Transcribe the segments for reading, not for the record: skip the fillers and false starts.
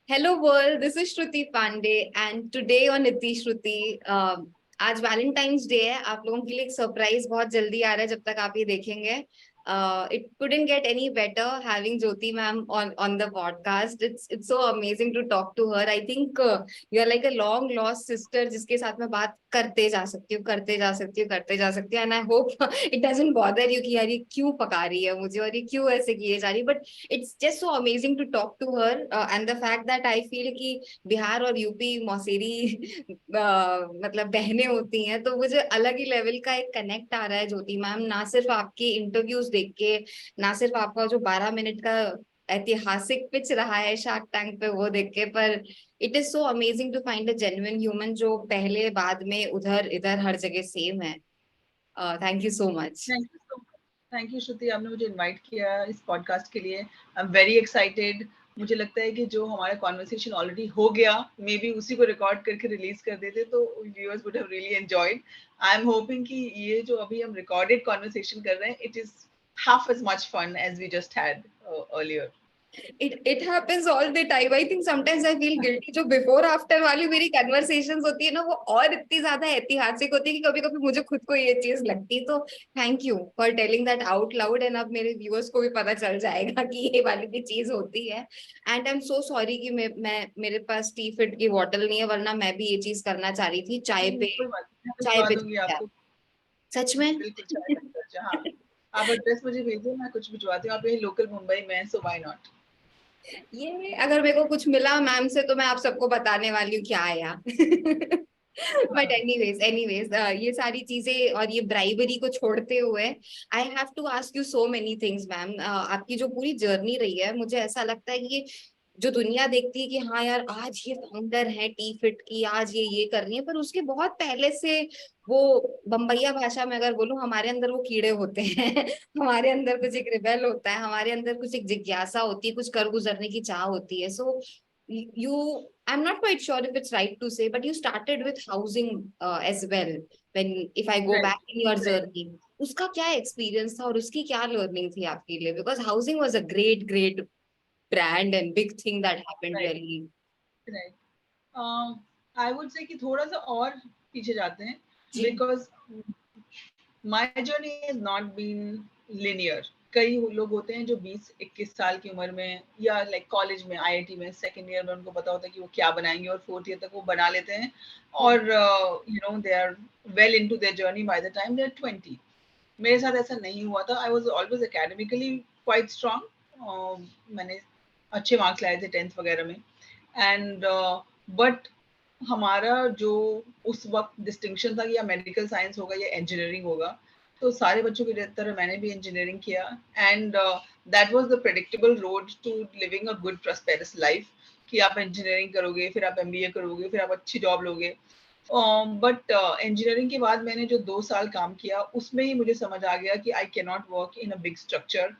Hello world, this is Shruti Pandey and today on Niti Shruti आज Valentine's day है। आप लोगों के लिए एक सरप्राइज बहुत जल्दी आ रहा है, जब तक आप ये देखेंगे। It couldn't get any better having Jyoti ma'am on the podcast. It's so amazing to talk to her. I think you are like a long lost sister जिसके साथ मैं बात करते जा सकती हूँ, करते जा सकती हूँ, करते जा सकती हूँ। And I hope it doesn't bother you कि यार ये क्यों पका रही है मुझे और ये क्यों ऐसे किए जा रही है, but it's just so amazing to talk to her. And the fact that I feel कि बिहार और यूपी मौसेरी मतलब बहनें होती हैं, तो मुझे अलग ही लेवल का एक कनेक्ट आ रहा है ज्योति मैम। ना सिर्फ आपके इंटरव्यूज देख के, ना सिर्फ आपका जो 12 मिनट का ऐतिहासिक पिच रहा है शार्क टैंक पे वो देख के, पर it is so amazing to find a genuine human जो पहले बाद में उधर इधर हर जगह सेम है। Thank you so much. Thank you so much. Thank you Shruti, आपने मुझे इनवाइट किया इस पॉडकास्ट के लिए। I am very excited. मुझे लगता है कि जो हमारा कॉन्वर्सेशन ऑलरेडी हो गया, मे बी उसी को रिकॉर्ड करके रिलीज कर देते तो viewers would have really enjoyed. I am hoping कि ये जो अभी हम रिकॉर्डेड कॉन्वर्सेशन कर रहे हैं, it is half as much fun as we just had earlier. It happens all the time. I think sometimes I feel guilty, जो before after वाली मेरी कन्वर्सेशंस होती है ना, वो और इतनी ज्यादा ऐतिहासिक होती है कि कभी कभी मुझे खुद को ये चीज लगती है। तो thank you for telling that out loud, and अब मेरे व्यूअर्स को भी पता चल जाएगा कि ये वाली भी चीज होती है। And I am so sorry कि मैं मेरे पास टी फिट की बॉटल नहीं है, वरना मैं भी ये चीज करना चाह रही थी, चाय नहीं, पे कोई बात नहीं, मैं चाय भिजवा पे दूंगी आपको। सच में। बिल्कुल चाय का, हाँ। आप एड्रेस मुझे भेजिए, मैं कुछ भिजवाती हूँ। आप यही लोकल मुंबई में हैं, सो व्हाई नॉट। ये अगर मेरे को कुछ मिला मैम से तो मैं आप सबको बताने वाली हूँ क्या आया। बट हाँ। एनीवेज ये सारी चीजें और ये ब्राइबरी को छोड़ते हुए I have to ask you so many things ma'am. आपकी जो पूरी जर्नी रही है, मुझे ऐसा लगता है कि ये जो दुनिया देखती है कि हाँ यार आज ये फाउंडर है टी फिट की, आज ये कर रही है, पर उसके बहुत पहले से वो, बम्बैया भाषा में अगर बोलूं, हमारे अंदर वो कीड़े होते हैं। हमारे अंदर कुछ एक रिबेल होता है, हमारे अंदर कुछ एक जिज्ञासा होती है, कुछ कर गुजरने की चाह होती है। सो you, I'm not quite sure if it's right to say, but you started with housing as well. When if I go right, back in your right, journey, उसका क्या एक्सपीरियंस था और उसकी क्या लर्निंग थी आपके लिए? Because housing was a great great brand and big thing that happened right, really. Right. I would say कि थोड़ा सा और पीछे जाते हैं, जी। Because my journey has not been linear. कई लोग होते हैं जो 20-21 साल की उम्र में या लाइक कॉलेज में, आईआईटी में सेकंड ईयर में उनको पता होता है कि वो क्या बनाएंगे और फोर्थ ईयर तक वो बना लेते हैं, और you know they are well into their journey by the time they are 20। मेरे साथ ऐसा नहीं हुआ था। I was always academically quite strong. मैंने अच्छे मार्क्स लाए थे 10th वगैरह में, एंड बट हमारा जो उस वक्त डिस्टिंक्शन था कि या मेडिकल साइंस होगा या इंजीनियरिंग होगा, तो सारे बच्चों की तरह मैंने भी इंजीनियरिंग किया, and that was the predictable road to living a good prosperous life, कि आप इंजीनियरिंग करोगे, फिर आप एमबीए करोगे, फिर आप अच्छी जॉब लोगे। बट इंजीनियरिंग के बाद मैंने जो 2 साल काम किया, उसमें ही मुझे समझ आ गया कि I can not work in a big structure.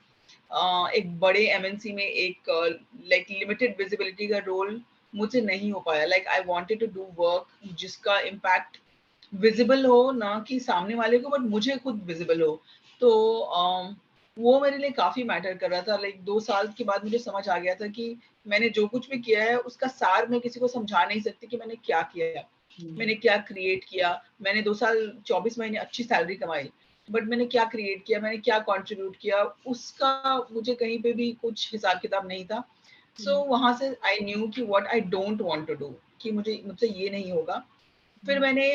एक बड़े एमएनसी में एक लाइक लिमिटेड विजिबिलिटी का रोल मुझसे नहीं हो पाया। Like I wanted to do work जिसका इम्पैक्ट विजिबल हो, ना कि सामने वाले को, बट मुझे खुद विजिबल हो। तो वो मेरे लिए काफी मैटर कर रहा था। लाइक 2 साल के बाद मुझे समझ आ गया था कि मैंने जो कुछ भी किया है उसका सार मैं किसी को समझा नहीं सकती कि मैंने क्या किया, मैंने क्या क्रिएट किया। मैंने 2 साल 24 महीने अच्छी सैलरी कमाई, बट मैंने क्या क्रिएट किया, मैंने क्या कंट्रीब्यूट किया, उसका मुझे कहीं पे भी कुछ हिसाब किताब नहीं था। सो वहां से आई न्यू कि what I don't want to do, कि मुझसे ये नहीं होगा। फिर मैंने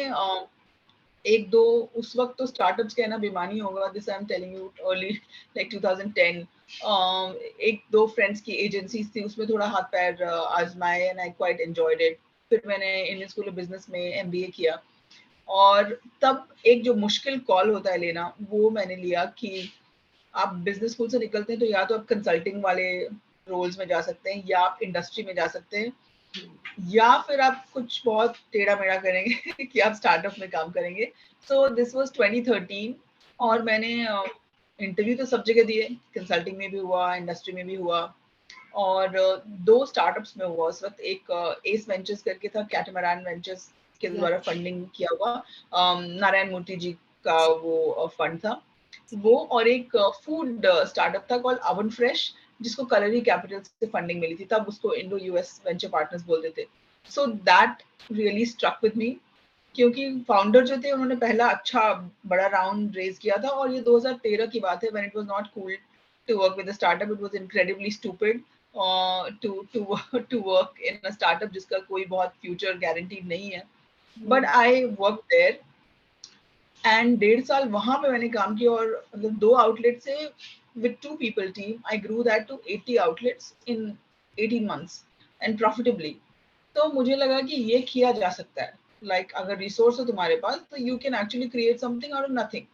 एक दो, उस वक्त तो स्टार्टअप्स कहना बेमानी होगा, this I am telling you early like 2010। एक दो फ्रेंड्स की एजेंसीज थी, उसमें थोड़ा हाथ पैर आजमाए, and I quite enjoyed it. फिर मैंने Indian School of Business MBA एमबीए किया, और तब एक जो मुश्किल कॉल होता है लेना, वो मैंने लिया कि आप बिजनेस स्कूल से निकलते हैं तो या तो आप कंसल्टिंग वाले रोल्स में जा सकते हैं, या आप इंडस्ट्री में जा सकते हैं, या फिर आप कुछ बहुत टेढ़ा मेढ़ा करेंगे कि आप स्टार्टअप में काम करेंगे। सो दिस वाज 2013, और मैंने इंटरव्यू तो सब जगह दिए, कंसल्टिंग में भी हुआ, इंडस्ट्री में भी हुआ, और दो स्टार्टअप्स में हुआ उस वक्त। एक एस वेंचर्स करके था, कैटमरान वेंचर्स के द्वारा फंडिंग किया हुआ, नारायण मूर्ति जी का वो फंड था वो, और एक फूड स्टार्टअप था कॉल्ड अवन फ्रेश, जिसको कलरी कैपिटल से फंडिंग मिली थी, तब उसको इंडो यूएस वेंचर पार्टनर्स बोलते थे। So that really struck with me, क्योंकि फाउंडर जो थे उन्होंने पहला अच्छा बड़ा राउंड रेज किया था, और ये 2013 की बात है, when it was not cool to work with a startup, it was incredibly stupid to work in a startup जिसका कोई बहुत फ्यूचर गारंटीड नहीं है। But I work there, and 1.5 साल वहां पे मैंने काम किया, और मतलब 2 आउटलेट से with 2 people team, I grew that to 80 outlets in 18 months and profitably. तो मुझे लगा कि ये किया जा सकता है, like अगर रिसोर्स हो तुम्हारे पास तो you can actually create something out of nothing.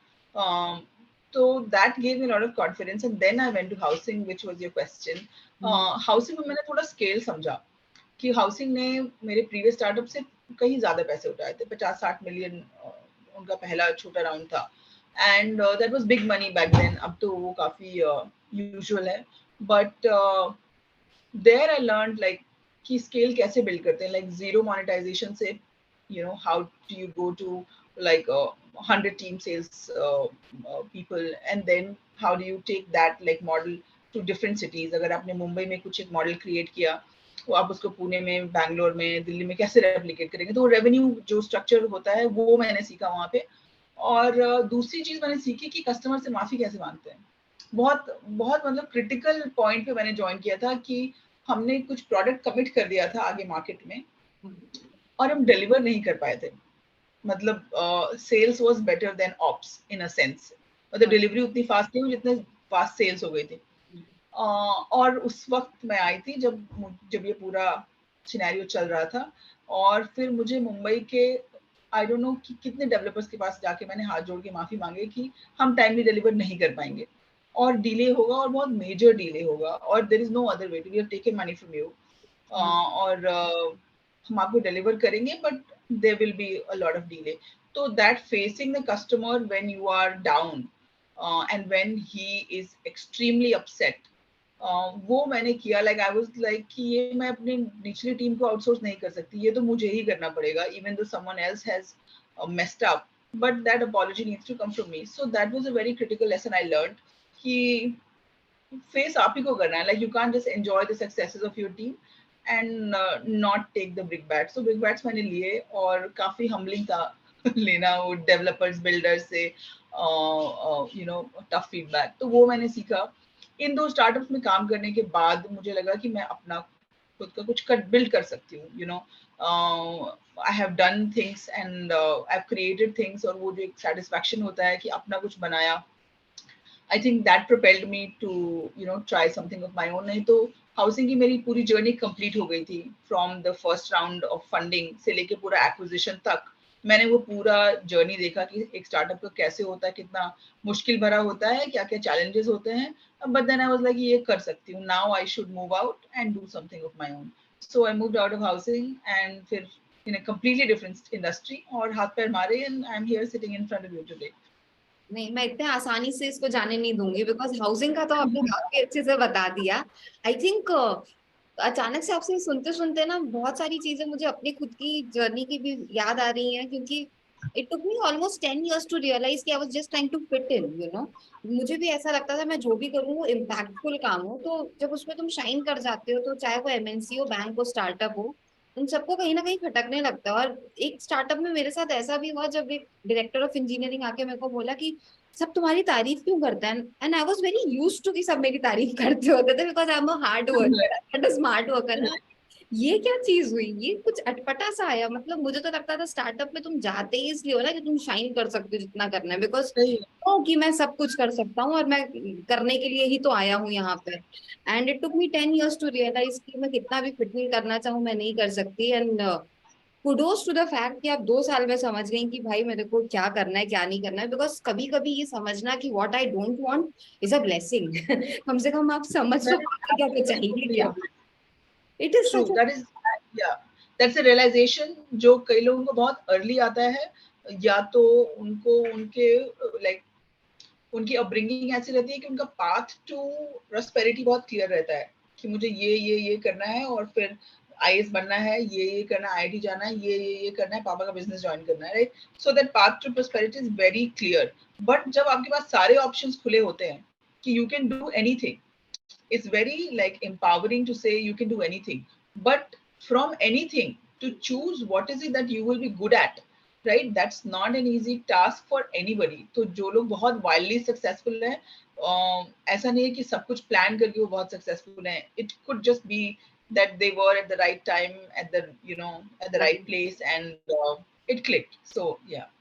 So that gave me a lot of confidence, and then I went to housing, which was your question. Housing में मैंने थोड़ा स्केल समझा कि हाउसिंग ने मेरे प्रीवियस स्टार्टअप से कहीं ज्यादा पैसे उठाए थे, 50-60 मिलियन उनका पहला छोटा राउंड था, and that was big money back then. अब तो वो काफी यूजुअल है, but there I learned like कि स्केल कैसे बिल्ड करते हैं, लाइक जीरो मोनेटाइजेशन से, you know how do you go to like 100 team sales people, and then how do you take that like model to different cities? अगर आपने मुंबई में कुछ एक मॉडल क्रिएट किया, तो आप उसको पुणे में, बैंगलोर में, दिल्ली में कैसे रेप्लिकेट करेंगे? तो रेवेन्यू जो स्ट्रक्चर होता है वो मैंने सीखा वहाँ पे। और दूसरी चीज मैंने सीखी कि कस्टमर से माफी कैसे मांगते हैं। बहुत बहुत मतलब क्रिटिकल पॉइंट पे मैंने ज्वाइन किया था कि हमने कुछ प्रोडक्ट कमिट कर दिया था आगे मार्केट में, और हम डिलीवर नहीं कर पाए थे। मतलब sales was better than ops in a sense, मतलब डिलीवरी उतनी फास्ट नहीं हुई जितने फास्ट सेल्स हो गई थी। और उस वक्त मैं आई थी जब ये पूरा सिनेरियो चल रहा था, और फिर मुझे मुंबई के आई डोंट नो कि कितने डेवलपर्स के पास जाके मैंने हाथ जोड़ के माफी मांगी कि हम टाइमली डिलीवर नहीं कर पाएंगे, और डिले होगा, और बहुत मेजर डिले होगा, और there is no other way, we have taken money from you, और हम आपको डिलीवर करेंगे, but there will be a lot of delay. तो that facing the customer when you are down and when he is extremely upset, वो मैंने किया। Like I was like कि ये मैं अपनी निचली टीम को आउटसोर्स नहीं कर सकती, ये तो मुझे ही करना पड़ेगा, even though someone else has messed up, but that apology needs to come from me. So that was a very critical lesson I learned कि फेस आप ही को करना है, like you can't just enjoy the successes of your team and not take the big bats. So big bats मैंने लिए, और काफी हम्बलिंग था लेना वो डेवलपर्स बिल्डर्स से यू नो टफ फीडबैक, तो वो मैंने सीखा। इन 2 स्टार्टअप्स में काम करने के बाद मुझे लगा कि मैं अपना खुद का कुछ बिल्ड कर सकती हूँ, you know I have done things and I have created things, और वो जो एक सेटिस्फैक्शन होता है कि अपना कुछ बनाया, I think that propelled me to you know try something of my own। नहीं तो हाउसिंग की मेरी पूरी जर्नी कंप्लीट हो गई थी, from the first round of funding से लेके पूरा एक्विजिशन तक मैंने वो पूरा जर्नी देखा कि एक स्टार्टअप का कैसे होता है, कितना मुश्किल भरा होता है, क्या क्या चैलेंजेस होते हैं। But then I was like ये कर सकती हूँ, now I should move out and do something of my own. So I moved out of housing and फिर in a completely different industry, और हाथ पैर मारे, and I am here sitting in front of you today. नहीं, मैं इतने आसानी से इसको जाने नहीं दूंगी, बिकॉज हाउसिंग का तो आपने काफी अच्छे से बता दिया। आई थिंक अचानक से आपसे सुनते सुनते ना बहुत सारी चीजें मुझे अपनी खुद की जर्नी की भी याद आ रही हैं, क्योंकि it took me almost 10 years to realise कि I was just trying to fit in, you know. मुझे भी ऐसा लगता था मैं जो भी करूँ वो इम्पैक्टफुल काम हो, तो जब उसमें तुम शाइन कर जाते हो, तो चाहे वो एमएनसी हो, बैंक हो, स्टार्टअप हो, उन सबको कहीं ना कहीं खटकने लगता है। और एक स्टार्टअप में मेरे साथ ऐसा भी हुआ, जब एक डायरेक्टर ऑफ इंजीनियरिंग आके मेरे को बोला कि सब तुम्हारी तारीफ क्यों करते हैं, and I was very used to कि सब मेरी तारीफ करते होते थे, because I am a hard worker and a smart worker ना। ये क्या चीज हुई, ये कुछ अटपटा सा आया। मतलब मुझे तो लगता था स्टार्टअप में तुम जाते ही इसलिए हो ना कि तुम शाइन कर सकते हो जितना करना है, बिकॉज कि मैं सब कुछ कर सकता हूँ और मैं करने के लिए ही तो आया हूँ यहाँ पे। And it took me 10 years to realise कि मैं कितना भी फिट नहीं करना चाहूँ मैं नहीं कर सकती। And kudos to the fact कि आप 2 साल में समझ गई कि भाई मेरे को क्या करना है क्या नहीं करना है, बिकॉज कभी कभी ये समझना कि what I don't want is a blessing. कम से कम आप समझ तो पाते क्या तो चाहिए क्या। It is True, such. that is, yeah, that's a realization जो कई लोगों को बहुत अर्ली आता है, या तो उनको उनके लाइक उनकी अपब्रिंगिंग ऐसी रहती है कि उनका पाथ टू प्रॉस्पेरिटी बहुत क्लियर रहता है कि मुझे ये करना है, और फिर आईएएस बनना है, ये करना है, आईआईटी जाना है, ये करना है, पापा का बिजनेस ज्वाइन करना है, right. So that path to prosperity is very clear. बट जब आपके पास सारे ऑप्शंस खुले होते हैं कि you can do anything, it's very like empowering to say you can do anything, but from anything to choose what is it that you will be good at, right? That's not an easy task for anybody. तो जो लोग बहुत wildly successful हैं, ऐसा नहीं है कि सब कुछ plan करके वो बहुत successful हैं. It could just be that they were at the right time, at the, you know, at the right place, and it clicked. So yeah.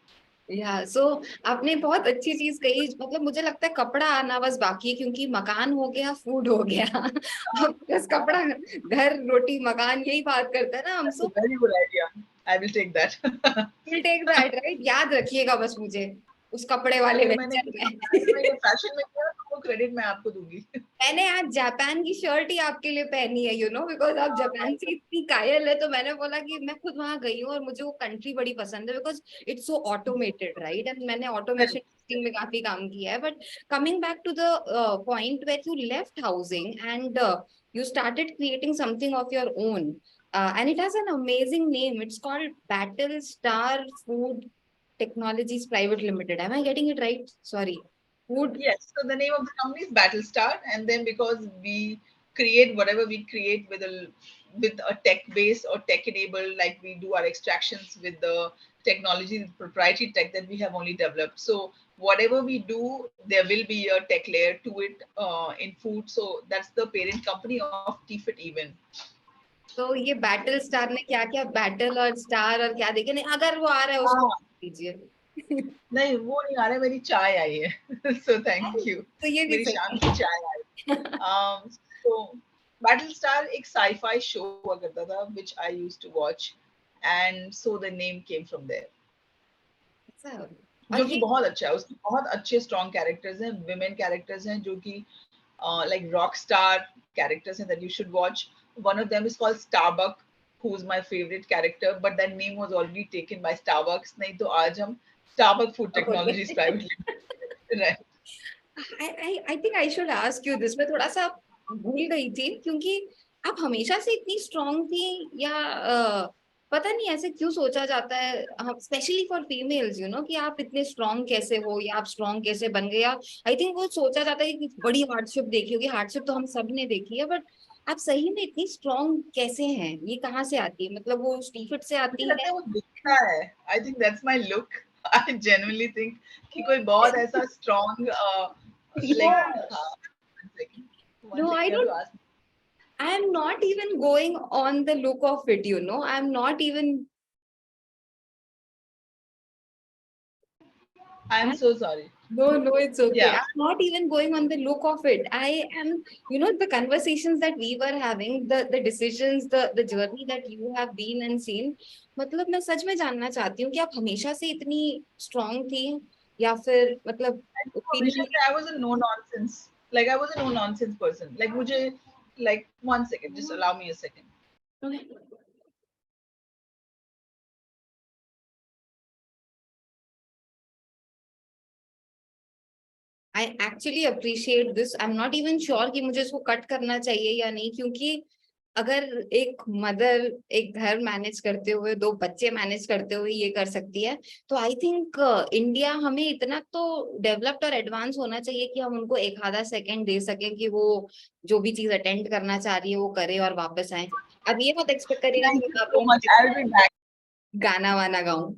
सो आपने बहुत अच्छी चीज कही, मतलब मुझे लगता है कपड़ा आना बस बाकी है, क्योंकि मकान हो गया, फूड हो गया, अब बस कपड़ा, घर रोटी मकान, यही बात करता है ना हम. So Very good idea. I will take that. Will take that, right? याद रखिएगा बस मुझे उस कपड़े वाले अगर मैंने वेंचर में में. ये फैशन में किया तो वो क्रेडिट मैं आपको दूंगी. मैंने आज जापान की शर्ट ही आपके लिए पहनी है, बिकॉज आप जापान से इतनी कायल है, तो मैंने बोला कि मैं खुद वहां गई हूँ और मुझे वो कंट्री बड़ी पसंद है, because it's so automated, right? And मैंने ऑटोमेशन टेस्टिंग में काफी काम किया है. But coming back to the point where you left housing and you started creating something of your own, and it has an amazing name. It's called Battlestar Food Technologies Private Limited. Am I getting it right? Sorry. Food. Yes, so the name of the company is Battlestar, and then because we create whatever we create with a tech base or tech enabled, like we do our extractions with the technology, the proprietary tech that we have only developed. So whatever we do, there will be a tech layer to it in food. So that's the parent company of TFIT even. तो ये Battle star ने क्या क्या battle और star और क्या देखे, नहीं अगर वो आ रहा है उसको दीजिए. नहीं वो नहीं आ रहा है, मेरी चाय आई है. So thank you. तो ये भी मेरी सही शाम की चाय आई. So Battlestar एक sci-fi show हुआ करता था which I used to watch, and so the name came from there. है. जो और कि ये बहुत अच्छा है, उसमें बहुत अच्छे स्ट्रॉन्ग कैरेक्टर्स हैं, विमेन कैरेक्टर्स हैं जो कि like rock star characters हैं that you should watch. One of them is called Starbuck, who's my favorite character, but that name was already taken by Starbucks. नहीं तो आज हम Starbuck Food Technologies Private Limited, right? I think I should ask you this. मैं थोड़ा सा भूल गई थी, क्योंकि आप हमेशा से इतनी स्ट्रांग थी, या पता नहीं ऐसे क्यों सोचा जाता है, स्पेशली फॉर फीमेल्स, कि आप इतने स्ट्रांग कैसे हो, या आप स्ट्रांग कैसे बन गए. आई थिंक वो सोचा जाता है कि बड़ी हार्डशिप देखी होगी. हार्डशिप तो हम सब ने देखी है, बट आप सही में इतनी स्ट्रांग कैसे हैं? ये कहाँ से आती है? मतलब वो स्टीफिट से मुझे आती लगता है? है वो दिखता है. I think that's my look. I genuinely think कि कोई बहुत ऐसा strong like one No, second I you have don't. to ask. I am not even going on the look of it, I'm not even. I'm so sorry. No, it's okay. Yeah. I'm not even going on the look of it. I am, the conversations that we were having, the decisions, the journey that you have been and seen. मतलब मैं सच में जानना चाहती हूँ कि आप हमेशा से इतनी स्ट्रांग थी, या फिर मतलब हमेशा ओपिनियन. से I was a no nonsense. Like I was a no nonsense person. Like मुझे like one second, just allow me a second. I actually appreciate this. I am not even sure कि मुझे इसको cut करना चाहिए या नहीं, क्योंकि अगर एक मदर एक घर मैनेज करते हुए, दो बच्चे मैनेज करते हुए ये कर सकती है, तो आई थिंक इंडिया हमें इतना तो डेवलप्ड और एडवांस होना चाहिए कि हम उनको एक आधा सेकंड दे सकें कि वो जो भी चीज अटेंड करना चाह रही है वो करे और वापस आए. अब ये मत एक्सपेक्ट करिएगा Thank कि you मैं आप so लोगों much. को I'll be back. गाना वाना गाऊं.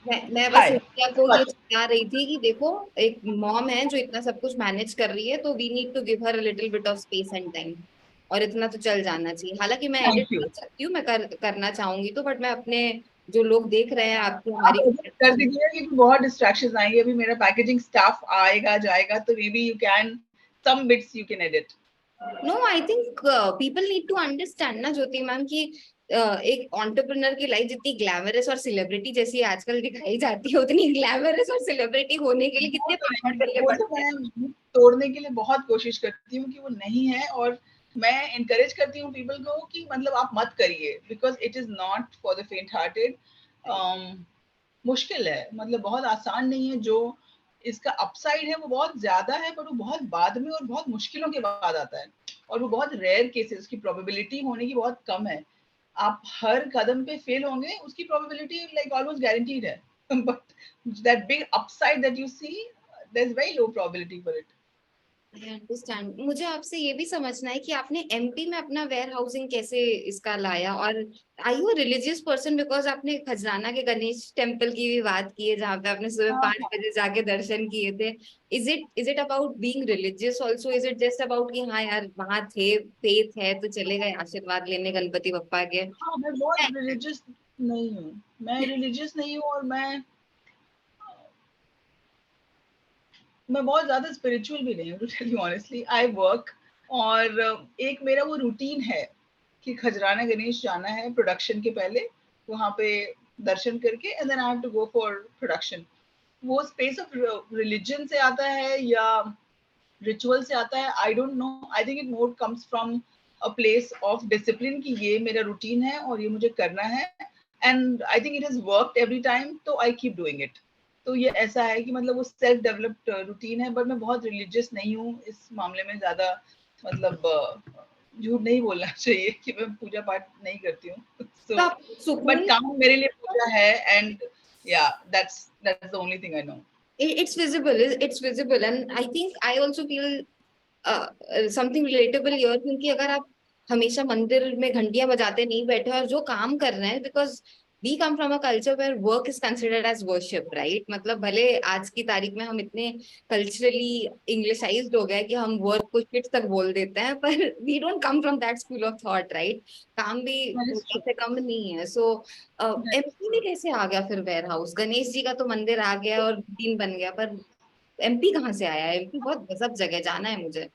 मैं बस Hi. इंडिया को ये Sorry. बता रही थी कि देखो, एक मॉम है जो इतना सब कुछ मैनेज कर रही है, तो we need to give her little bit of space and time, और इतना तो चल जाना चाहिए. हालांकि मैं एडिट Thank कर you. सकती हूँ, मैं करना चाहूंगी तो, बट मैं अपने जो लोग देख रहे हैं आपकी आप हमारी. edit कर दीजिए क्योंकि बहुत distractions आएंगे. अभी मेरा पैकेजिंग स्टाफ आएगा जाएगा तो maybe you can some bits you can edit. No, I think people need to understand ना ज्योति मैम, कि एक एंटरप्रेन्योर की लाइफ जितनी ग्लैमरस और सेलिब्रिटी जैसी आजकल दिखाई जाती है, उतनी ग्लैमरस और सेलिब्रिटी होने के लिए कितने एफर्ट करने वो तो पड़ते हैं. मैं तोड़ने के लिए बहुत कोशिश करती हूँ कि वो नहीं है, और मैं encourage करती हूँ people को कि मतलब आप मत करिए because it is not for the faint hearted. मुश्किल है, मतलब बहुत आसान नहीं है. जो इसका अपसाइड है वो बहुत ज्यादा है, पर वो बहुत बाद में और बहुत मुश्किलों के बाद आता है, और वो बहुत रेयर केसेस, उसकी प्रोबेबिलिटी होने की बहुत कम है। आप हर कदम पे फेल होंगे, उसकी प्रोबेबिलिटी लाइक ऑलमोस्ट गारंटीड है, but that big upside that you see, there is very low probability for it. I understand. मुझे आपसे ये भी समझना है कि आपने एमपी में अपना वेयर हाउसिंग कैसे इसका लाया, और आई यू रिलीजियस पर्सन? बिकॉज आपने खजराना के गणेश टेम्पल की भी बात की है जहाँ पे आपने सुबह हाँ 5 बजे जाके दर्शन किए थे। Is it about being religious also? Is it just about कि हाँ यार वहां थे, फेथ है तो चले गए आशीर्वाद लेने गणपति बप्पा के? हाँ, मैं बहुत रिलीजियस नहीं हूँ, मैं रिलीजियस नहीं हूँ, और मैं बहुत ज्यादा स्पिरिचुअल भी नहीं हूँ, to tell you honestly. I work, और एक मेरा वो रूटीन है कि खजराना गणेश जाना है प्रोडक्शन के पहले, वहां पे दर्शन करके, and then I have to go for production. वो स्पेस ऑफ रिलीजन से आता है या रिचुअल से आता है, I don't know. I think it more comes from a place of discipline कि ये मेरा रूटीन है और ये मुझे करना है, and I think it has worked every time, तो आई कीप डूइंग इट। तो ये ऐसा है कि मतलब वो सेल्फ डेवलप्ड रूटीन है, बट मैं बहुत रिलीजियस नहीं हूँ इस मामले में ज्यादा। मतलब झूठ नहीं बोलना चाहिए कि मैं पूजा पाठ नहीं करती हूँ, तो सो आप बट सुकून, काम मेरे लिए पूजा है, एंड या that's the only thing I know. It's visible and I think I also feel something relatable here, क्योंकि अगर आप हमेशा मंदिर में घंटियां बजाते नहीं बैठे और जो काम कर रहे हैं, because we come from a culture where work is considered as worship, right? मतलब भले आज की तारीख में हम इतने कल्चरली इंग्लिशाइज्ड हो गए कि हम वर्क को शिट तक बोल देते हैं, पर we don't come from that school of thought, right? काम भी दैट इज पूजा से कम नहीं है। सो एमपी में कैसे आ गया फिर वेयर हाउस? गणेश जी का तो मंदिर आ गया और दिन बन गया, पर एमपी कहाँ से आया? एमपी बहुत गजब जगह, जाना है मुझे।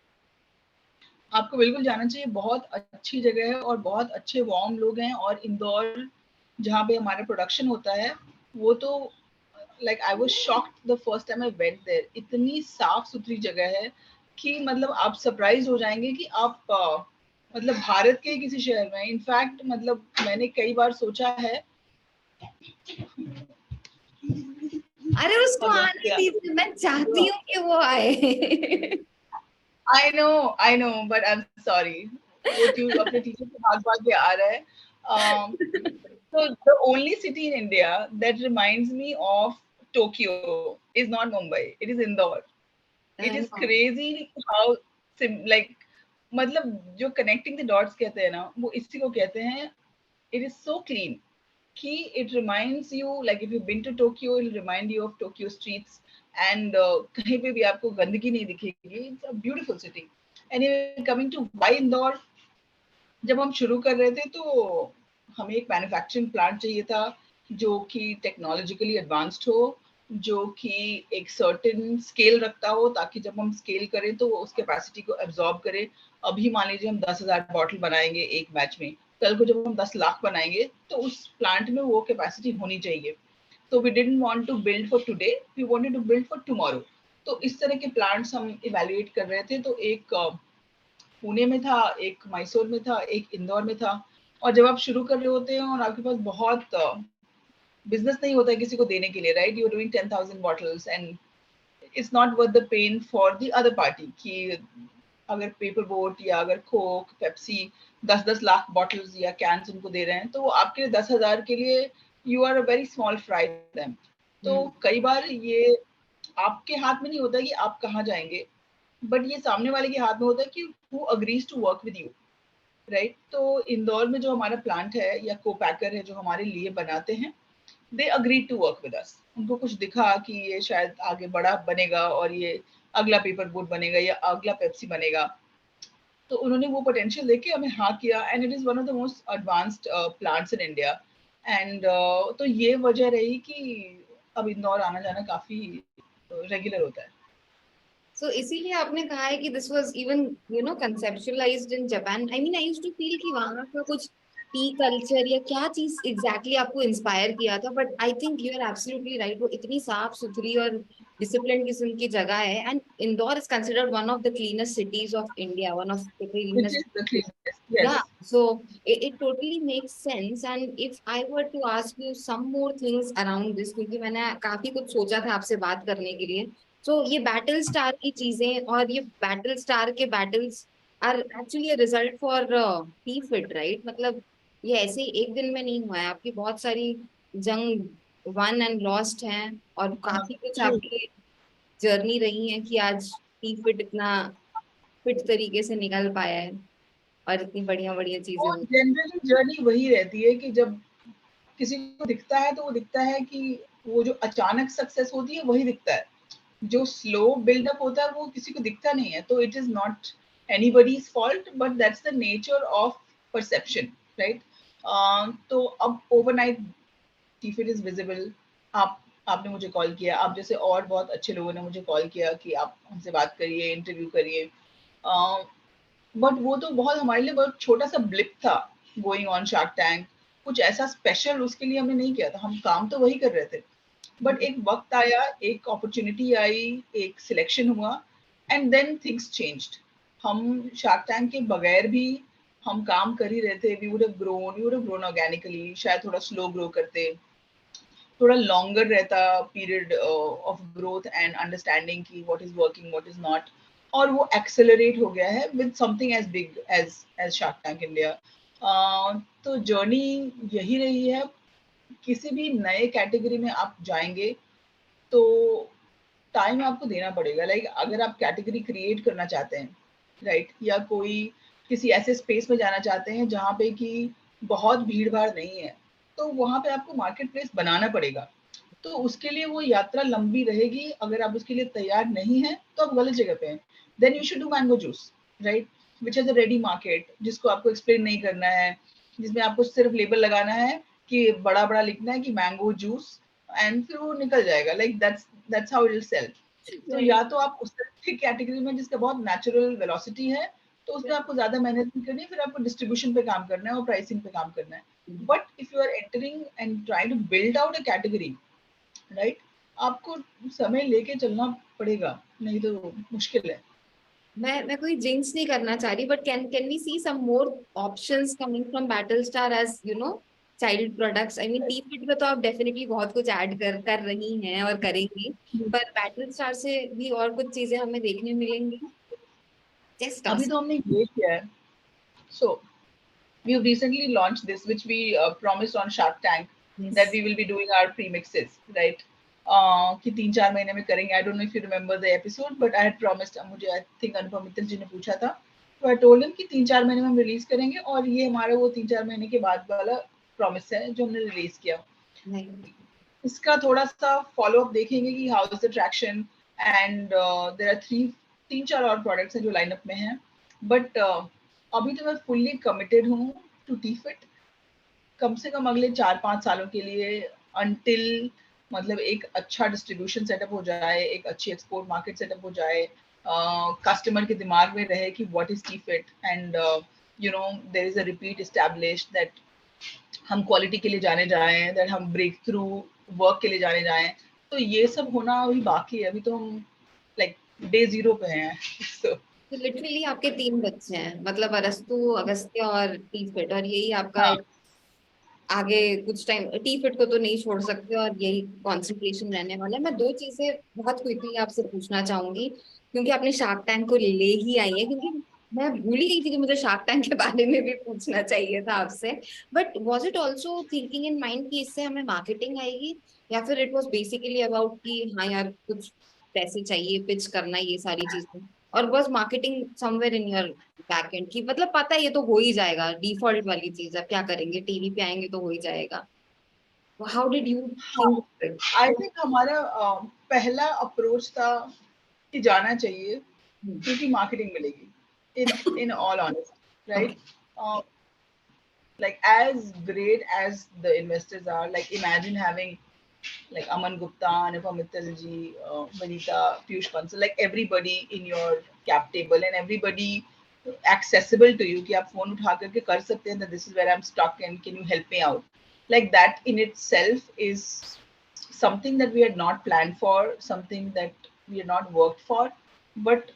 आपको बिल्कुल जाना चाहिए, बहुत अच्छी जगह है और बहुत अच्छे वार्म लोग हैं। और इंदौर जहाँ पे हमारा प्रोडक्शन होता है, वो तो like I was shocked the first time I went there. इतनी साफ सुथरी जगह है कि मतलब आप सरप्राइज हो जाएंगे कि आप मतलब भारत के किसी शहर में। इनफैक्ट मतलब मैंने कई बार सोचा है। अरे उसको हेलो, आने क्या दीजिए, मैं चाहती हुआ? हूँ कि वो आए। I know, but I am sorry. वो अपने टीचर से भाग भाग के आ रहा है। So the only city in India that reminds me of Tokyo is not Mumbai. It is Indore. It is crazy how like मतलब जो connecting the dots कहते हैं ना, वो इसी को कहते हैं। It is so clean कि it reminds you, like if you've been to Tokyo, it'll remind you of Tokyo streets, and कहीं पे भी आपको गंदगी नहीं दिखेगी। It's a beautiful city. Anyway, coming to why Indore, जब हम शुरू कर रहे थे तो हमें एक मैन्युफैक्चरिंग प्लांट चाहिए था जो कि टेक्नोलॉजिकली एडवांस्ड हो, जो कि एक सर्टेन स्केल रखता हो, ताकि जब हम स्केल करें तो वो उस कैपेसिटी को एब्जॉर्ब करे। अभी मान लीजिए हम 10,000 बॉटल बनाएंगे एक बैच में, कल को जब हम 10 लाख बनाएंगे तो उस प्लांट में वो कैपेसिटी होनी चाहिए। तो we didn't want to build for today, we wanted to build for tomorrow. तो इस तरह के प्लांट्स हम इवेल्युएट कर रहे थे। तो एक पुणे में था, एक मैसूर में था, एक इंदौर में था। और जब आप शुरू कर रहे होते हैं और आपके पास बहुत बिजनेस नहीं होता है किसी को देने के लिए, right? You are doing 10,000 bottles and it's not worth the pain for the other party कि अगर पेपर बोट या अगर कोक पेप्सी 10-10 लाख बॉटल्स या कैंस उनको दे रहे हैं, तो आपके लिए 10,000 के लिए you are a very small fry them. तो कई बार ये आपके हाथ में नहीं होता कि आप कहाँ जाएंगे, बट ये सामने वाले के हाथ में होता है कि who agrees to work with you, right? तो इंदौर में जो हमारा प्लांट है या को पैकर है जो हमारे लिए बनाते हैं, they agreed to work with us. उनको कुछ दिखा कि ये शायद आगे बड़ा बनेगा और ये अगला पेपर बोट बनेगा या अगला पेप्सी बनेगा, तो उन्होंने वो पोटेंशियल देख के हमें हाँ किया, and it is one of the most advanced plants in India. And तो ये वजह रही कि अब इंदौर आना जाना काफी रेगुलर होता है। सो इसीलिए आपने कहा है कि this was even conceptualised in Japan. I mean I used to feel कि वहां का कुछ टी कल्चर या क्या चीज एग्जैक्टली आपको इंस्पायर किया था, but I think you are absolutely right. वो इतनी साफ सुथरी और डिसिप्लिन किस्म की जगह है, and Indore is considered one of the cleanest cities of India, one of the Which cleanest. is the cleanest, Yeah, yes. so it totally makes sense. And if I were to ask you some more things around this, क्योंकि मैंने काफी कुछ सोचा था आपसे बात करने के लिए, सो ये बैटल स्टार की चीजें और ये बैटल स्टार के battles are actually a result for T Fit, right? मतलब ये ऐसे ही एक दिन में नहीं हुआ है, आपकी बहुत सारी जंग वन एंड लॉस्ट हैं, और हाँ, काफी कुछ true. आपकी जर्नी रही है कि आज टी फिट इतना फिट तरीके से निकल पाया है और इतनी बढ़िया बढ़िया चीजें और हुई। जनरली जर्नी वही रहती है कि जब किसी को दिखता है तो वो दिखता है कि वो जो अचानक सक्सेस होती है वही दिखता है, जो स्लो बिल्डअप होता है वो किसी को दिखता नहीं है। तो it is not anybody's fault, but that's the nature of perception, right? तो अब ओवरनाइट टीफिट इज विजिबल। आप आपने मुझे कॉल किया, आप जैसे और बहुत अच्छे लोगों ने मुझे कॉल किया कि आप हमसे बात करिए, इंटरव्यू करिए। बट वो तो बहुत हमारे लिए बहुत छोटा सा ब्लिप था गोइंग ऑन शार्क टैंक। कुछ ऐसा स्पेशल उसके लिए हमने नहीं किया था, हम काम तो वही कर रहे थे। बट एक वक्त आया, एक अपॉर्चुनिटी आई, एक सिलेक्शन हुआ, एंड देन थिंग्स चेंज्ड। हम शार्क टैंक के बगैर भी हम काम कर ही रहे थे। We would have grown organically, शायद थोड़ा स्लो ग्रो करते, थोड़ा लॉन्गर रहता period of growth and understanding की what is working what is not. और वो एक्सेलरेट हो गया है with something as big as as Shark Tank India. तो जर्नी यही रही है। किसी भी नए कैटेगरी में आप जाएंगे तो टाइम आपको देना पड़ेगा। लाइक अगर आप कैटेगरी क्रिएट करना चाहते हैं, राइट, या कोई किसी ऐसे स्पेस में जाना चाहते हैं जहाँ पे कि बहुत भीड़ भाड़ नहीं है, तो वहाँ पे आपको मार्केट प्लेस बनाना पड़ेगा। तो उसके लिए वो यात्रा लंबी रहेगी। अगर आप उसके लिए तैयार नहीं हैं तो आप गलत जगह पे हैं। Then you should do mango juice, right, which is a ready market, जिसको आपको एक्सप्लेन नहीं करना है, जिसमें आपको सिर्फ लेबल लगाना है कि बड़ा बड़ा लिखना है कि मैंगो जूस, एंड फिर वो निकल जाएगा। Like that's how it will sell. तो Right. या तो आप उस तरह की कैटेगरी में जिसका बहुत नेचुरल वेलोसिटी है, तो उसमें आपको ज्यादा मेहनत नहीं करनी, फिर आपको डिस्ट्रीब्यूशन पे काम करना है और प्राइसिंग पे काम करना है। But if you are entering and trying to build out a category, right, आपको समय लेके चलना पड़ेगा, नहीं तो मुश्किल है। मैं कोई जिंक्स नहीं करना चाह रही, but can we see some more options coming from Battle Star as you know child products? I mean T Fit में तो आप डेफिनेटली बहुत कुछ ऐड कर रही हैं और करेंगी, पर बैटल स्टार से भी और कुछ चीजें हमें देखने मिलेंगी। जस्ट अभी आस्क। तो हमने ये किया है। सो we have recently launched this, which we promised on Shark Tank, yes. that we will be doing our premixes, right? कि 3-4 महीने में करेंगे। आई don't know if you remember the episode, but I had promised, मुझे I think Anupam Mittal जी ने पूछा था, तो I told him कि 3-4 महीने में हम रिलीज करेंगे, और ये हमारा वो 3-4 महीने के बाद वाला प्रॉमिस है जो हमने रिलीज किया। नहीं। इसका थोड़ा सा फॉलो अप देखेंगे कि how is the traction, and there are 3-4 और प्रोडक्ट्स हैं जो लाइनअप में हैं। बट अभी तो मैं फुल्ली कमिटेड हूँ टू टी फिट, कम से कम अगले 4-5 सालों के लिए, अनटिल मतलब एक अच्छा डिस्ट्रीब्यूशन सेटअप हो जाए, एक अच्छी एक्सपोर्ट मार्केट सेटअप हो जाए, कस्टमर के दिमाग में रहे कि what is T Fit, and you know there is a repeat established that हम क्वालिटी के लिए जाने जाए, दैट हम ब्रेक थ्रू वर्क के लिए जाने जाए। तो ये सब होना अभी बाकी है। अभी तो हम लाइक डे जीरो पे हैं। so, तो लिटरली आपके तीन बच्चे हैं, मतलब अरस्तु, अगस्त्य और टी फिट, और यही आपका हाँ, आगे कुछ टाइम टी फिट को तो नहीं छोड़ सकते और यही कंसंट्रेशन रहने वाला है। मैं दो चीजें बहुत क्विकली आपसे पूछना चाहूंगी, क्योंकि आपने शार्क टैंक को ले ही आई है, क्योंकि मैं भूल ही गई थी कि मुझे शार्क टैंक के बारे में भी पूछना चाहिए था आपसे। But was it also thinking in mind कि इससे हमें मार्केटिंग आएगी, या फिर इट वाज बेसिकली अबाउट कि हाँ यार कुछ पैसे चाहिए, पिच करना, ये सारी चीजें? और was marketing somewhere in your backend की मतलब पता है ये तो हो ही जाएगा, डिफॉल्ट वाली चीज है, क्या करेंगे, टीवी पे आएंगे तो हो ही जाएगा? हाउ डिड यू हाँ, थिंक? आई थिंक हमारा पहला अप्रोच था कि जाना चाहिए, क्योंकि मार्केटिंग मिलेगी। In all honest, okay. Right? Like as great as the investors are, like imagine having like Aman Gupta, Anupam Mittalji, Vanita, Piyush Bansal, like everybody in your cap table and everybody accessible to you कि आप phone उठा करके कर सकते हैं that this is where I'm stuck and can you help me out. Like that in itself is something that we had not planned for, something that we had not worked for, but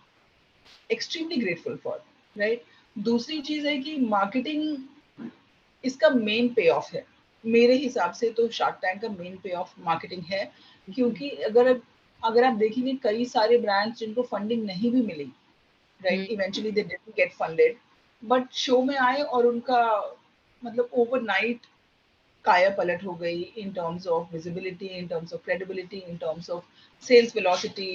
extremely grateful for, right? दूसरी चीज है कि marketing इसका main पे of है। मेरे हिसाब से तो शार्क टैंक का मेन पे ऑफ मार्केटिंग है, क्योंकि अगर अगर आप देखेंगे कई सारे ब्रांड्स जिनको फंडिंग नहीं भी मिली, right, eventually they didn't get funded, but show में आए और उनका मतलब ओवरनाइट काया पलट हो गई in terms of visibility, in terms of credibility, in terms of sales velocity,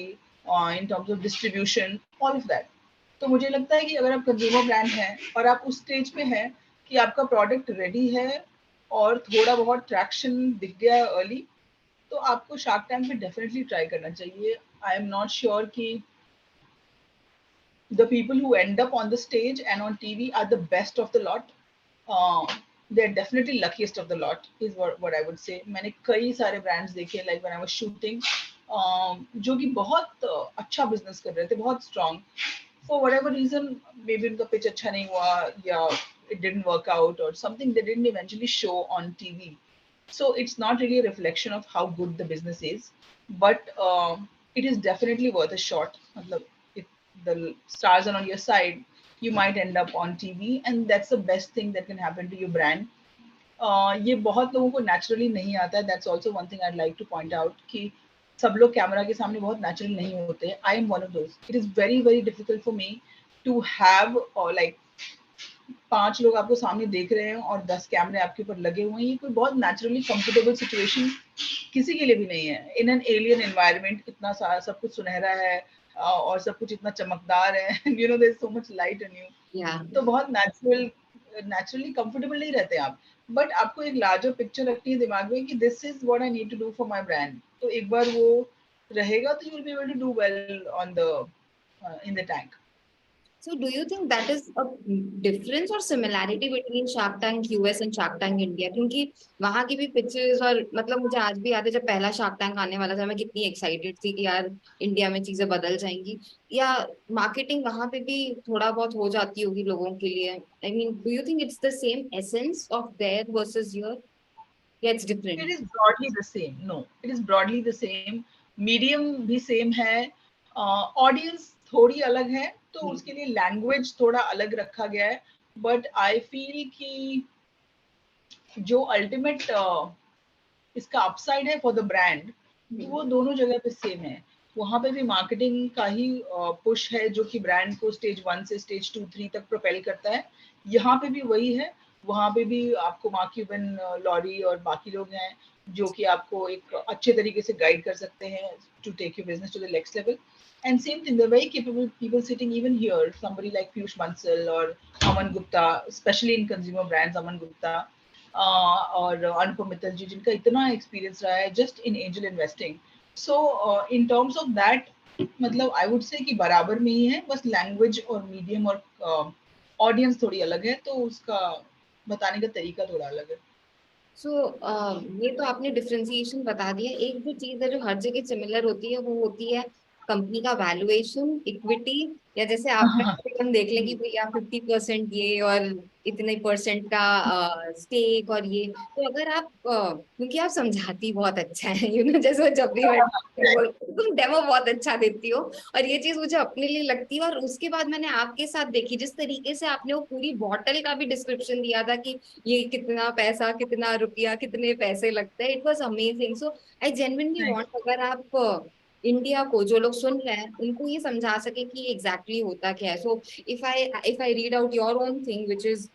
in terms of distribution, all of that. तो मुझे लगता है कि अगर आप कंज्यूमर ब्रांड हैं और आप उस स्टेज पे हैं कि आपका प्रोडक्ट रेडी है और थोड़ा बहुत ट्रैक्शन दिख गया है अर्ली, तो आपको शार्क टैंक पे डेफिनेटली ट्राई करना चाहिए। आई एम नॉट श्योर कि the people who end up on the stage and on TV are the best of the lot. They're definitely luckiest of the lot is what I would say. मैंने कई सारे brands देखे like when I was shooting, जो कि बहुत अच्छा business कर रहे थे, बहुत strong. For whatever reason, maybe उनका pitch अच्छा नहीं हुआ या it didn't work out or something they didn't eventually show on TV. So it's not really a reflection of how good the business is, but it is definitely worth a shot. मतलब if the stars are on your side, you might end up on TV, and that's the best thing that can happen to your brand. ये बहुत लोगों को naturally नहीं आता है. That's also one thing I'd like to point out कि सब लोग कैमरा के सामने बहुत natural नहीं होते. I am one of those. It is very very difficult for me to have like 5 लोग आपको सामने देख रहे हैं और 10 कैमरे आपके ऊपर लगे हुए हैं. ये कोई बहुत नेचुरली कंफर्टेबल सिचुएशन किसी के लिए भी नहीं है. इन एन एलियन एनवायरनमेंट इतना सारा सब कुछ सुनहरा है और सब कुछ इतना चमकदार है. You know there is so much light in you. तो बहुत नेचुरली कंफर्टेबल नहीं रहते आप. बट आपको एक लार्जर पिक्चर रखनी है दिमाग में कि this is what I need to do for my brand. तो एक बार वो रहेगा तो you will be able to do well on the in the tank. So do you think that is a difference or similarity between Shark Tank US and Shark Tank India? क्योंकि वहाँ की भी पिक्चर्स और मतलब मुझे आज भी याद है जब पहला Shark Tank आने वाला था मैं कितनी एक्साइटेड थी कि यार इंडिया में चीजें बदल जाएंगी. या मार्केटिंग वहाँ पे भी थोड़ा बहुत हो जाती होगी लोगों के लिए. I mean, do you think it's the same essence of there versus here? Yeah, it's It different. is broadly the same. No, it is broadly the same. Medium भी सेम है. ऑडियंस थोड़ी अलग है तो उसके लिए लैंग्वेज थोड़ा अलग रखा गया है. बट आई फील कि जो अल्टीमेट इसका अपसाइड है फॉर द ब्रांड वो दोनों जगह पे सेम है. वहां पे भी मार्केटिंग का ही पुश है जो कि ब्रांड को स्टेज 1 से स्टेज 2-3 तक प्रोपेल करता है. यहाँ पे भी वही है. वहां पे भी आपको मार्क क्यूबन, लॉरी और बाकी लोग हैं जो कि आपको एक अच्छे तरीके से गाइड कर सकते हैं to take your business to the next level. And same thing, they're very capable people sitting even here. Somebody like Piyush Bansal or Aman Gupta, especially in consumer brands, Aman Gupta और अनुपम मित्तल जी जिनका इतना experience रहा है just in angel investing. So in terms of that मतलब आई would say कि बराबर में ही है. बस लैंग्वेज और मीडियम और ऑडियंस थोड़ी अलग है तो उसका बताने का तरीका थोड़ा अलग है. सो ये तो आपने डिफरेंशिएशन बता दिया. एक जो चीज है जो हर जगह सिमिलर होती है वो होती है कंपनी का वैल्यूएशन, इक्विटी. या जैसे आपने हम देख लें कि भैया 50% ये और इतने परसेंट का स्टेक और ये. तो अगर आप क्योंकि आप समझाती बहुत अच्छा है यू नो जैसे जब भी मैं तुम डेमो बहुत अच्छा देती हो और ये चीज मुझे अपने लिए लगती है. और उसके बाद मैंने आपके साथ देखी जिस तरीके से आपने वो पूरी बॉटल का भी डिस्क्रिप्शन दिया था कि ये कितना पैसा, कितना रुपया, कितने पैसे लगते हैं. It was amazing. So I genuinely Thank want अगर आप इंडिया को जो लोग सुन रहे हैं उनको ये समझा सके कि एग्जैक्टली होता क्या है. So if I read out your own thing which is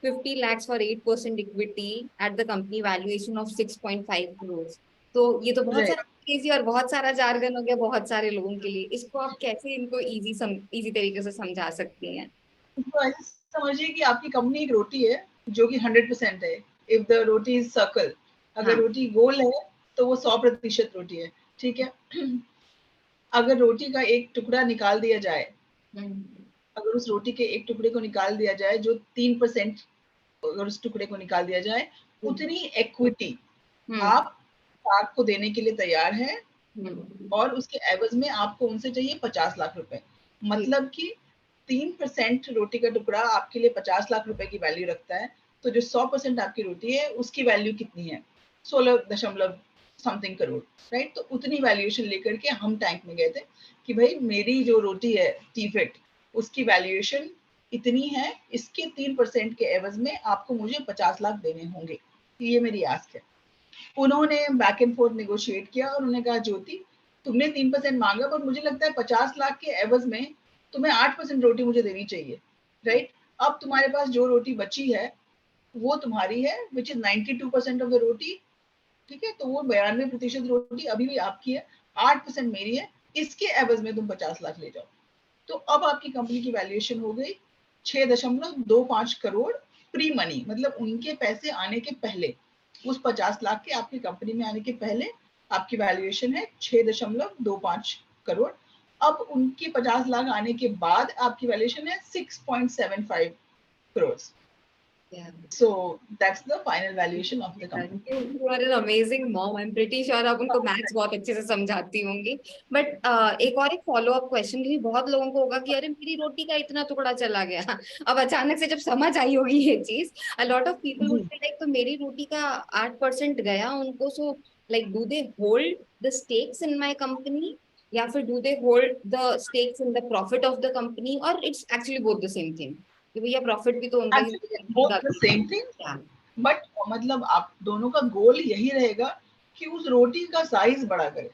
50 lakhs for 8% equity at the company valuation of 6.5 crores. तो ये तो you. बहुत Right. सारा इजी और बहुत सारा जार्गन हो गया बहुत सारे लोगों के लिए. इसको आप कैसे इनको इजी तरीके से समझा सकती हैं? तो ऐसे समझिए कि आपकी कंपनी एक रोटी है जो कि 100% है. If the roti is circle, अगर हाँ. रोटी गोल है तो वो 100% रोटी है. ठीक है. अगर रोटी का एक टुकड़ा निकाल दिया जाए, हम्म. अगर उस रोटी के एक टुकड़े को निकाल दिया जाए जो 3%, अगर उस टुकड़े को निकाल दिया जाए उतनी इक्विटी हम्म. आप साग को देने के लिए तैयार हैं हम्म. और उसके एवज में आपको उनसे चाहिए 50 लाख रुपए. जी. मतलब कि 3% रोटी का टुकड़ा आपके लिए 50 लाख रुपए की वैल्यू रखता है. तो जो 100% आपकी रोटी है उसकी वैल्यू कितनी है? 16 समथिंग करोड़. राइट. तो उतनी वैल्यूएशन लेकर के हम टैंक में गए थे कि भाई मेरी जो रोटी है टीफिट उसकी वैल्यूएशन इतनी है, इसके 3% के एवज में आपको मुझे 50 लाख देने होंगे. ये मेरी आस्क है. उन्होंने बैक एंड फोर्थ नेगोशिएट किया और उन्होंने कहा ज्योति तुमने 3% मांगा, पर मुझे लगता है 50 लाख के एवज में तुम्हें 8% रोटी मुझे देनी चाहिए, राइट? अब तुम्हारे पास जो रोटी बची है वो तुम्हारी है, विच इज 92% ऑफ द रोटी, ठीक है? तो वो 92% रोटी अभी भी आपकी है, 8% मेरी है, इसके एवज में तुम 50 लाख ले जाओ। तो अब आपकी कंपनी की वैल्यूएशन हो गई 6.25 करोड़ प्री मनी, मतलब उनके पैसे आने के पहले, उस 50 लाख के आपकी कंपनी में आने के पहले आपकी वैल्यूएशन है 6.25 करोड़। अब उनके 50 लाख आने के बाद आपकी वैल्यूएशन है 6.75 crore. Yeah. So that's the final valuation of the company. You are an amazing mom. I'm pretty sure आप उनको मैथ्स बहुत अच्छे से समझाती होंगी. बट एक फॉलो अप क्वेश्चन भी बहुत लोगों को होगा कि अरे मेरी रोटी का इतना टुकड़ा चला गया. अब अचानक से जब समझ आई होगी ये चीज, a lot of people would be like, तो मेरी रोटी का 8% गया उनको, so like do they hold the stakes in my company या फिर do they hold the stakes in the profit of the company, or it's actually both the same thing कि भैया profit भी तो उनका ही Actually, both the same thing. Yeah. But मतलब आप दोनों का गोल यही रहेगा कि उस रोटी का साइज बड़ा करे,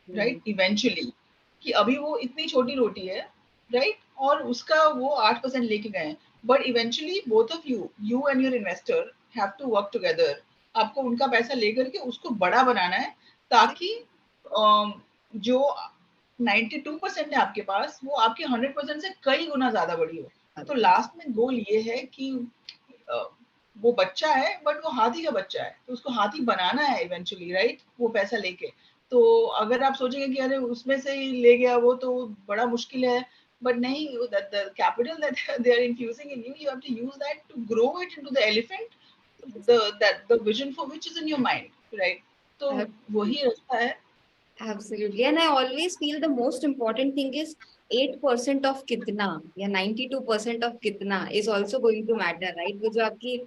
राइट? इवेंचुअली कि अभी वो इतनी छोटी रोटी है, राइट? और उसका वो 8% लेके गए, but eventually both of you and your investor have to work together. आपको उनका पैसा लेकर के उसको बड़ा बनाना है, ताकि जो 92% है आपके पास, वो आपके 100% से कई गुना ज्यादा बड़ी हो। तो लास्ट में गोल ये है कि वो बच्चा है, बट वो हाथी का बच्चा है, तो उसको हाथी बनाना है इवेंचुअली, राइट? वो पैसा लेके। तो अगर आप सोचेंगे कि अरे उसमें से ही ले गया वो तो बड़ा मुश्किल है, बट नहीं, that the capital that they are infusing in you, you have to use that to grow it into the elephant, the vision for which is in your mind, right? तो वही रास्ता है। Absolutely. And I always feel the most important thing is 8% of कितना या 92% of कितना is also going to matter, right? वो जो आपकी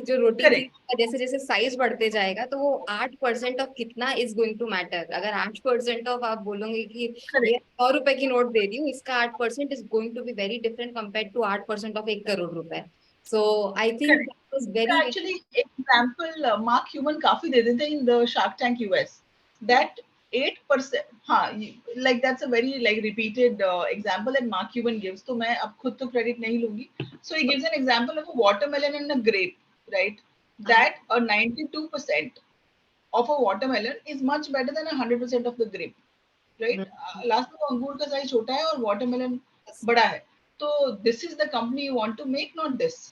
जो रोटी की करेक्ट, जैसे जैसे साइज बढ़ते जाएगा, तो वो 8% of कितना is going to matter. अगर 8% of आप बोलोगे कि ये करेक्ट। 100 रुपए की नोट दे रही हूँ, इसका 8% is going to be very different compared to 8% of 1 crore रुपए. So I think correct. that was very, actually example Mark ह्यूमन काफी दे देते हैं in the Shark Tank US, that 8%, हाँ, like that's a very like repeated example that Mark ह्यूमन gives. तो मैं अब खुद तो क्रेडिट नहीं लूंगी। So he gives an example of a watermelon and a grape, right? That a 92% of a watermelon is much better than 100% of the grape, right? Last में वो अंगूर का साइज छोटा है और वाटरमेलन बड़ा है। तो this is the company you want to make, not this.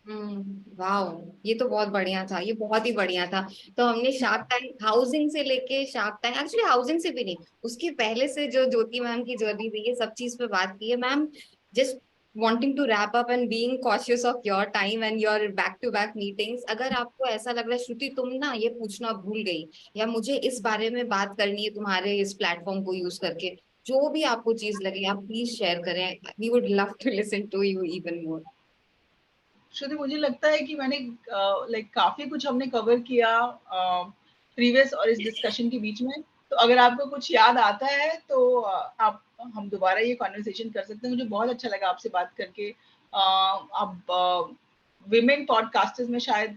Wow, ये तो बहुत बढ़िया था, ये बहुत ही बढ़िया था. तो हमने शार्क टैंक हाउसिंग से लेके शार्क टैंक, एक्चुअली हाउसिंग से भी नहीं, उसके पहले से जो ज्योति मैम की जर्नी थी, ये सब चीज पे बात की है ma'am. Just wanting to wrap up and being cautious of your time and your back to back meetings, अगर आपको ऐसा लग रहा है श्रुति तुम ना ये पूछना भूल गई या मुझे इस बारे में बात करनी है तुम्हारे इस प्लेटफॉर्म को यूज करके, जो भी आपको चीज लगे आप प्लीज शेयर करें. We would love to listen to you even more. Shruti, मुझे लगता है कि मैंने लाइक काफी कुछ हमने कवर किया प्रीवियस और इस डिस्कशन के बीच में। तो अगर आपको कुछ याद आता है तो आप हम दोबारा ये कॉन्वर्सेशन कर सकते हैं। मुझे बहुत अच्छा लगा आपसे बात करके। अब विमेन पॉडकास्टर्स में शायद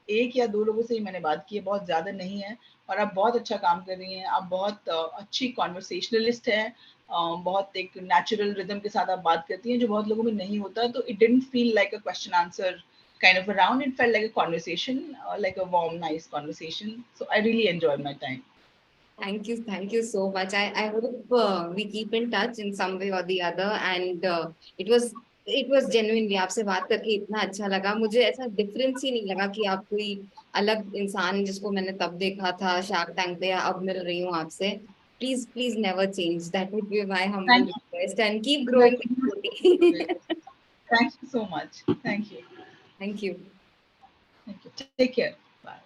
1 या 2 लोगों से ही मैंने बात की है, बहुत ज्यादा नहीं है। और आप बहुत अच्छा काम कर रही हैं, आप बहुत अच्छी कॉन्वर्सेशनलिस्ट हैं, बहुत एक नेचुरल रिदम के साथ आप बात करती हैं, जो बहुत लोगों में नहीं होता। तो it didn't feel like a question answer kind of a round, it felt like a conversation, like a warm, nice conversation. So I really enjoyed my time. Thank you so much. I hope we keep in touch in some way or the other. And it was genuinely आपसे बात करके इतना अच्छा लगा. मुझे ऐसा difference ही नहीं लगा कि आप कोई अलग इंसान जिसको मैंने तब देखा था शार्क टैंक पे, या अब मिल रही हूँ आपसे. Please never change. That would be my humble Thank request. And keep you. growing Like, the community. thank you so much. Thank you. Thank you. Thank you. Take care. Bye.